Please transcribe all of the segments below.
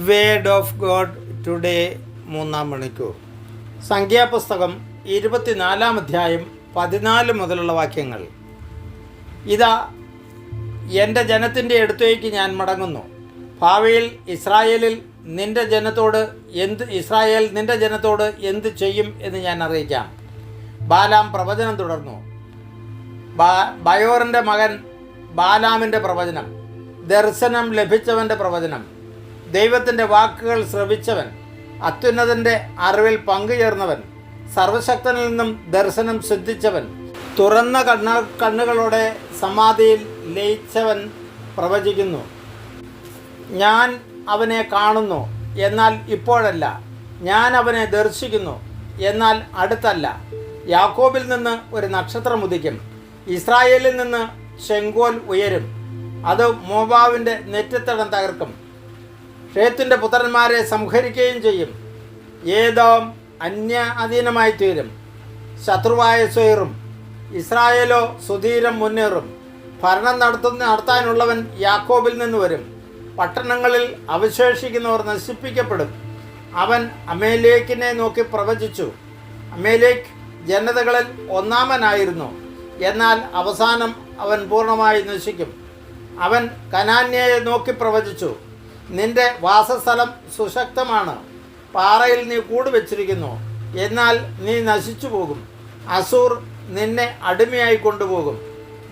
Word of God today 3-ാം മണിക്കൂർ. സംഖ്യാപുസ്തകം 24-ാം അധ്യായം 14 മുതലുള്ള വാക്യങ്ങൾ. ഇതാ, എൻ്റെ ജനത്തിൻ്റെ അടുത്തേക്ക് ഞാൻ മടങ്ങുന്നു. ഭാവിയിൽ ഇസ്രായേൽ നിൻ്റെ ജനത്തോട് എന്ത് ചെയ്യും എന്ന് ഞാൻ അറിയിക്കാം. ബാലാം പ്രവചനം തുടർന്നു. ബയോറിൻ്റെ മകൻ ബാലാമിൻ്റെ പ്രവചനം, ദർശനം ലഭിച്ചവൻ്റെ പ്രവചനം, ദൈവത്തിൻ്റെ വാക്കുകൾ ശ്രവിച്ചവൻ, അത്യുന്നതൻ്റെ അറിവിൽ പങ്കുചേർന്നവൻ, സർവശക്തനിൽ നിന്നും ദർശനം ശ്രദ്ധിച്ചവൻ, തുറന്ന കണ്ണുകളോടെ സമാധിയിൽ ലയിച്ചവൻ പ്രവചിക്കുന്നു. ഞാൻ അവനെ കാണുന്നു, എന്നാൽ ഇപ്പോഴല്ല. ഞാൻ അവനെ ദർശിക്കുന്നു, എന്നാൽ അടുത്തല്ല. യാക്കോബിൽ നിന്ന് ഒരു നക്ഷത്രം ഉദിക്കും, ഇസ്രായേലിൽ നിന്ന് ചെങ്കോൽ ഉയരും. അത് മോവാബിൻ്റെ നെറ്റിത്തടം തകർക്കും, ഷേത്തിൻ്റെ പുത്രന്മാരെ സംഹരിക്കുകയും ചെയ്യും. ഏദോം അധീനമായി തീരും, ശത്രുവായ സോയറും. ഇസ്രായേലോ സുധീരം മുന്നേറും. ഭരണം നടത്താനുള്ളവൻ യാക്കോബിൽ നിന്ന് വരും. പട്ടണങ്ങളിൽ അവശേഷിക്കുന്നവർ നശിപ്പിക്കപ്പെടും. അവൻ അമേലേക്കിനെ നോക്കി പ്രവചിച്ചു. അമേലേക്ക് ജനതകളിൽ ഒന്നാമനായിരുന്നു, എന്നാൽ അവസാനം അവൻ പൂർണ്ണമായി നശിക്കും. അവൻ കനാന്യയെ നോക്കി പ്രവചിച്ചു. നിന്റെ വാസസ്ഥലം സുശക്തമാണ്, പാറയിൽ നീ കൂടുവെച്ചിരിക്കുന്നു, എന്നാൽ നീ നശിച്ചു പോകും. അസൂർ നിന്നെ അടിമയായി കൊണ്ടുപോകും.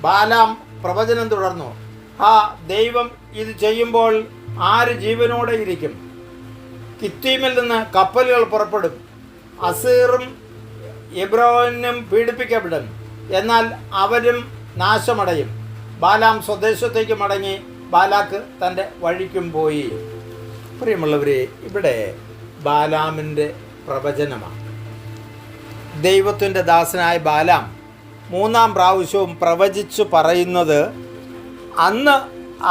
ബാലാം പ്രവചനം തുടർന്നു. ദൈവം ഇത് ചെയ്യുമ്പോൾ ആര് ജീവനോടെ ഇരിക്കും? കിത്തീമിൽ നിന്ന് കപ്പലുകൾ പുറപ്പെടും, അസീറും എബ്രോനും പീഡിപ്പിക്കപ്പെടും, എന്നാൽ അവരും നാശമടയും. ബാലാം സ്വദേശത്തേക്ക് മടങ്ങി, ബാലാക്ക് തൻ്റെ വഴിക്കും പോയി. പ്രിയമുള്ളവരെ, ഇവിടെ ബാലാമിൻ്റെ പ്രവചനമാണ്. ദൈവത്തിൻ്റെ ദാസനായ ബാലാം 3-ാം പ്രാവശ്യവും പ്രവചിച്ചു പറയുന്നത് അന്ന്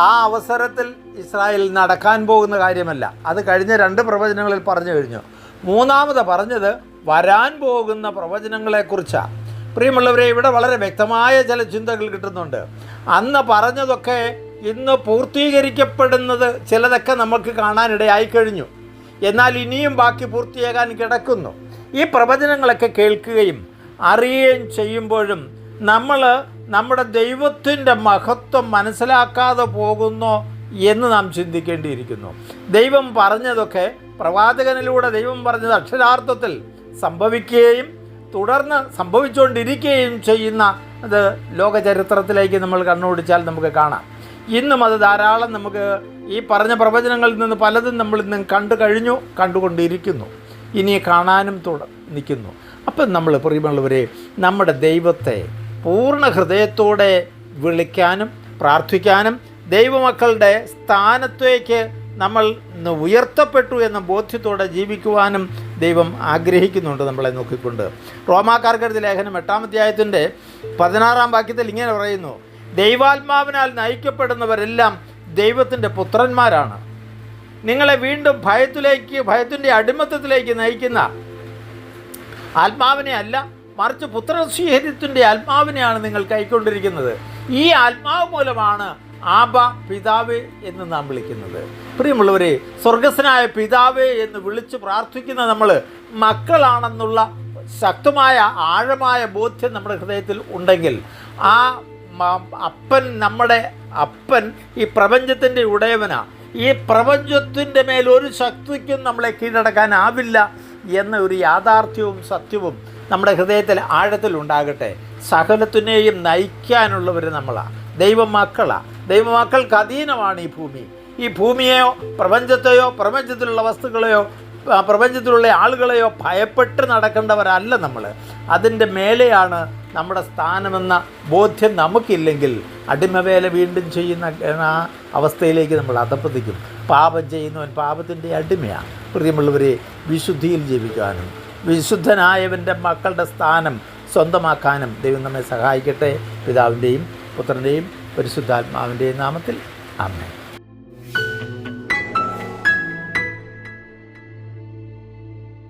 ആ അവസരത്തിൽ ഇസ്രായേൽ നടക്കാൻ പോകുന്ന കാര്യമല്ല. അത് കഴിഞ്ഞ 2 പ്രവചനങ്ങളിൽ പറഞ്ഞു കഴിഞ്ഞു. 3-ാമത് പറഞ്ഞത് വരാൻ പോകുന്ന പ്രവചനങ്ങളെക്കുറിച്ചാണ്. പ്രിയമുള്ളവരെ, ഇവിടെ വളരെ വ്യക്തമായ ചില ചിന്തകൾ കിട്ടുന്നുണ്ട്. അന്ന് പറഞ്ഞതൊക്കെ ഇന്ന് പൂർത്തീകരിക്കപ്പെടുന്നത് ചിലതൊക്കെ നമുക്ക് കാണാനിടയായി കഴിഞ്ഞു. എന്നാൽ ഇനിയും ബാക്കി പൂർത്തിയാകാൻ കിടക്കുന്നു. ഈ പ്രവചനങ്ങളൊക്കെ കേൾക്കുകയും അറിയുകയും ചെയ്യുമ്പോഴും നമ്മൾ നമ്മുടെ ദൈവത്തിൻ്റെ മഹത്വം മനസ്സിലാക്കാതെ പോകുന്നോ എന്ന് നാം ചിന്തിക്കേണ്ടിയിരിക്കുന്നു. ദൈവം പറഞ്ഞതൊക്കെ പ്രവാചകനിലൂടെ ദൈവം പറഞ്ഞത് അക്ഷരാർത്ഥത്തിൽ സംഭവിക്കുകയും തുടർന്ന് സംഭവിച്ചുകൊണ്ടിരിക്കുകയും ചെയ്യുന്ന അത് ലോകചരിത്രത്തിലേക്ക് നമ്മൾ കണ്ണോടിച്ചാൽ നമുക്ക് കാണാം. ഇന്നും അത് ധാരാളം നമുക്ക് ഈ പറഞ്ഞ പ്രവചനങ്ങളിൽ നിന്ന് പലതും നമ്മൾ ഇന്നും കണ്ടു കഴിഞ്ഞു, കണ്ടുകൊണ്ടിരിക്കുന്നു, ഇനി കാണാനും നിൽക്കുന്നു. അപ്പം നമ്മൾ പ്രിയമുള്ളവരെ, നമ്മുടെ ദൈവത്തെ പൂർണ്ണ ഹൃദയത്തോടെ വിളിക്കാനും പ്രാർത്ഥിക്കാനും ദൈവമക്കളുടെ സ്ഥാനത്തേക്ക് നമ്മൾ ഉയർത്തപ്പെട്ടു എന്ന ബോധ്യത്തോടെ ജീവിക്കുവാനും ദൈവം ആഗ്രഹിക്കുന്നുണ്ട് നമ്മളെ നോക്കിക്കൊണ്ട്. റോമാക്കാർക്കെഴുതിയ ലേഖനം 8-ാം അധ്യായത്തിൻ്റെ 16-ാം വാക്യത്തിൽ ഇങ്ങനെ പറയുന്നു: ദൈവാത്മാവിനാൽ നയിക്കപ്പെടുന്നവരെല്ലാം ദൈവത്തിൻ്റെ പുത്രന്മാരാണ്. നിങ്ങളെ വീണ്ടും ഭയത്തിൻ്റെ അടിമത്തത്തിലേക്ക് നയിക്കുന്ന ആത്മാവിനെ അല്ല, മറിച്ച് പുത്രസ്വീകര്യത്തിൻ്റെ ആത്മാവിനെയാണ് നിങ്ങൾ കൈക്കൊണ്ടിരിക്കുന്നത്. ഈ ആത്മാവ് മൂലമാണ് ആബ പിതാവേ എന്ന് നാം വിളിക്കുന്നത്. പ്രിയമുള്ളവരെ, സ്വർഗസ്വനായ പിതാവേ എന്ന് വിളിച്ച് പ്രാർത്ഥിക്കുന്ന നമ്മൾ മക്കളാണെന്നുള്ള ശക്തമായ ആഴമായ ബോധ്യം നമ്മുടെ ഹൃദയത്തിൽ ഉണ്ടെങ്കിൽ, ആ അപ്പൻ, നമ്മുടെ അപ്പൻ ഈ പ്രപഞ്ചത്തിൻ്റെ ഉടയവനാണ്. ഈ പ്രപഞ്ചത്തിൻ്റെ മേൽ ഒരു ശക്തിക്കും നമ്മളെ കീഴടക്കാനാവില്ല എന്ന ഒരു യാഥാർത്ഥ്യവും സത്യവും നമ്മുടെ ഹൃദയത്തിൽ ആഴത്തിലുണ്ടാകട്ടെ. സകലത്തിനെയും നയിക്കാനുള്ളവർ നമ്മളാണ്, ദൈവമക്കളാണ്. ദൈവമക്കൾക്ക് അധീനമാണ് ഈ ഭൂമി. ഈ ഭൂമിയെയോ പ്രപഞ്ചത്തെയോ പ്രപഞ്ചത്തിലുള്ള വസ്തുക്കളെയോ പ്രപഞ്ചത്തിലുള്ള ആളുകളെയോ ഭയപ്പെട്ട് നടക്കേണ്ടവരല്ല നമ്മൾ. അതിൻ്റെ മേലെയാണ് നമ്മുടെ സ്ഥാനമെന്ന ബോധ്യം നമുക്കില്ലെങ്കിൽ അടിമവേല വീണ്ടും ചെയ്യുന്ന അവസ്ഥയിലേക്ക് നമ്മൾ അധപ്പതിക്കും. പാപം ചെയ്യുന്നവൻ പാപത്തിൻ്റെ അടിമയാണ്. പ്രിയമുള്ളവരെ, വിശുദ്ധിയിൽ ജീവിക്കാനും വിശുദ്ധനായവൻ്റെ മക്കളുടെ സ്ഥാനം സ്വന്തമാക്കാനും ദൈവം നമ്മെ സഹായിക്കട്ടെ. പിതാവിൻ്റെയും പുത്രൻ്റെയും പരിശുദ്ധാത്മാവിൻ്റെയും നാമത്തിൽ ആമേൻ.